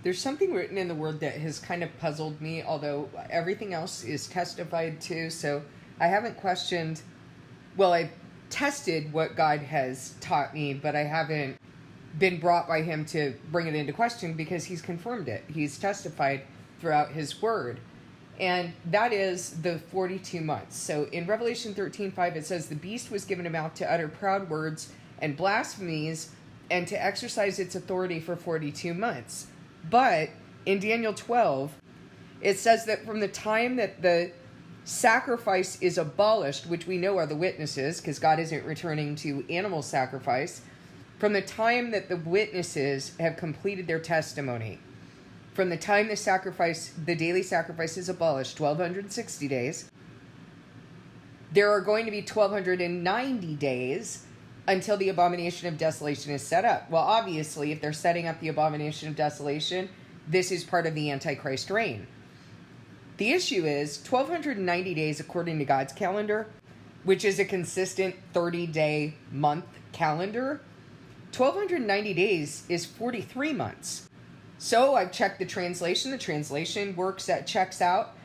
There's something written in the Word that has kind of puzzled me, although everything else is testified to. So I haven't questioned, well, I've tested what God has taught me, but I haven't been brought by him to bring it into question because he's confirmed it. He's testified throughout his Word. And that is the 42 months. So in Revelation 13:5, it says, "The beast was given a mouth to utter proud words and blasphemies and to exercise its authority for 42 months. But in Daniel 12, it says that from the time that the sacrifice is abolished, which we know are the witnesses, because God isn't returning to animal sacrifice, from the time that the witnesses have completed their testimony, from the time the daily sacrifice is abolished, 1260 days, there are going to be 1290 days until the abomination of desolation is set up. Well, obviously, if they're setting up the abomination of desolation, this is part of the Antichrist reign. The issue is 1290 days according to God's calendar, which is a consistent 30-day month calendar. 1290 days is 43 months. So I've checked the translation. The translation checks out.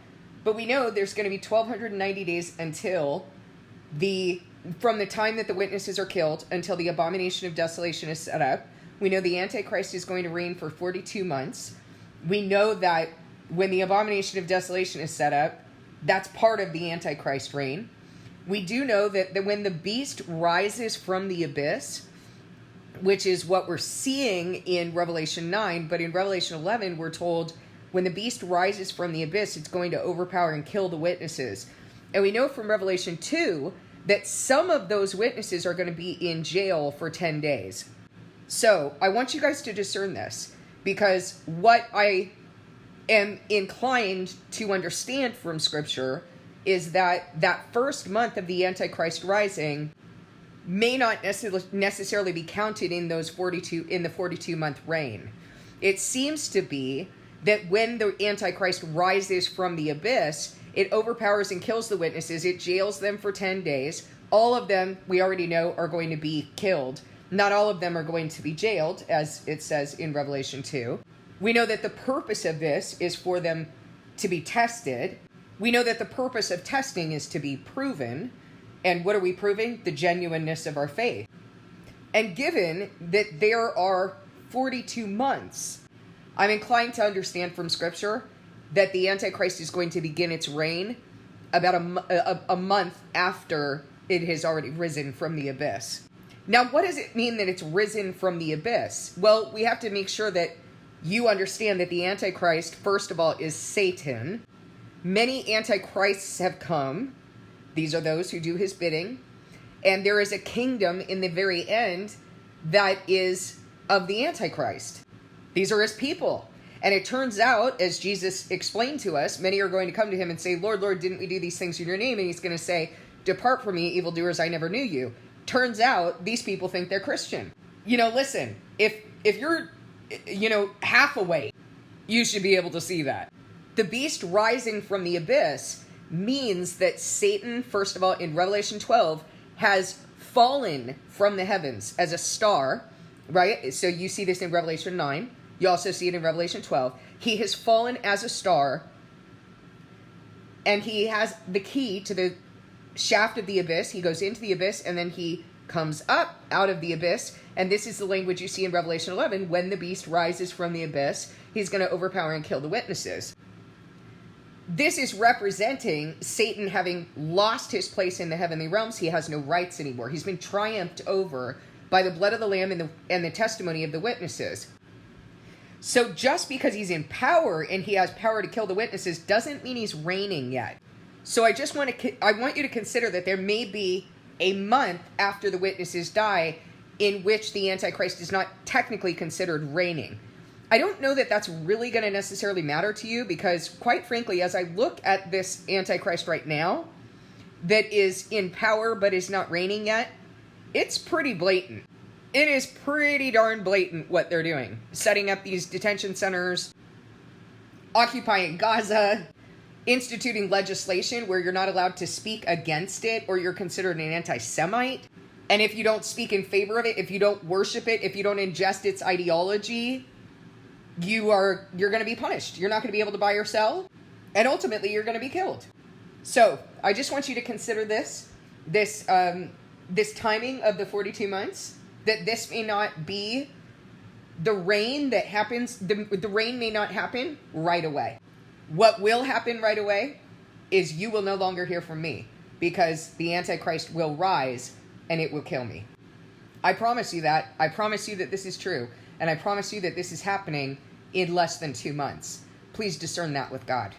But we know there's going to be 1290 days until from the time that the witnesses are killed until the abomination of desolation is set up. We know the Antichrist is going to reign for 42 months. We know that when the abomination of desolation is set up, that's part of the Antichrist reign. We do know that when the beast rises from the abyss, which is what we're seeing in Revelation 9, but in Revelation 11, we're told when the beast rises from the abyss, it's going to overpower and kill the witnesses. And we know from Revelation 2 that some of those witnesses are going to be in jail for 10 days. So I want you guys to discern this, because what I am inclined to understand from Scripture is that first month of the Antichrist rising may not necessarily be counted in the 42-month reign. It seems to be that when the Antichrist rises from the abyss, it overpowers and kills the witnesses. It jails them for 10 days. All of them, we already know, are going to be killed. Not all of them are going to be jailed, as it says in Revelation 2. We know that the purpose of this is for them to be tested. We know that the purpose of testing is to be proven. And what are we proving? The genuineness of our faith. And given that there are 42 months, I'm inclined to understand from Scripture that the Antichrist is going to begin its reign about a month after it has already risen from the abyss. Now, what does it mean that it's risen from the abyss? Well, we have to make sure that you understand that the Antichrist, first of all, is Satan. Many Antichrists have come. These are those who do his bidding. And there is a kingdom in the very end that is of the Antichrist. These are his people. And it turns out, as Jesus explained to us, many are going to come to him and say, "Lord, Lord, didn't we do these things in your name?" And he's going to say, "Depart from me, evildoers, I never knew you." Turns out, these people think they're Christian. Listen, if you're, half awake, you should be able to see that. The beast rising from the abyss means that Satan, first of all, in Revelation 12, has fallen from the heavens as a star, right? So you see this in Revelation 9. You also see it in Revelation 12. He has fallen as a star, and he has the key to the shaft of the abyss. He goes into the abyss, and then he comes up out of the abyss. And this is the language you see in Revelation 11. When the beast rises from the abyss, he's going to overpower and kill the witnesses. This is representing Satan having lost his place in the heavenly realms. He has no rights anymore. He's been triumphed over by the blood of the Lamb and the testimony of the witnesses. So just because he's in power and he has power to kill the witnesses doesn't mean he's reigning yet. So I want you to consider that there may be a month after the witnesses die in which the Antichrist is not technically considered reigning. I don't know that that's really going to necessarily matter to you, because quite frankly, as I look at this Antichrist right now that is in power but is not reigning yet, it's pretty blatant. It is pretty darn blatant what they're doing. Setting up these detention centers, occupying Gaza, instituting legislation where you're not allowed to speak against it or you're considered an anti-Semite. And if you don't speak in favor of it, if you don't worship it, if you don't ingest its ideology, you're going to be punished. You're not going to be able to buy or sell, and ultimately you're going to be killed. So I just want you to consider this timing of the 42 months, that this may not be the rain that happens. The rain may not happen right away. What will happen right away is you will no longer hear from me, because the Antichrist will rise and it will kill me. I promise you that. I promise you that this is true. And I promise you that this is happening in less than 2 months. Please discern that with God.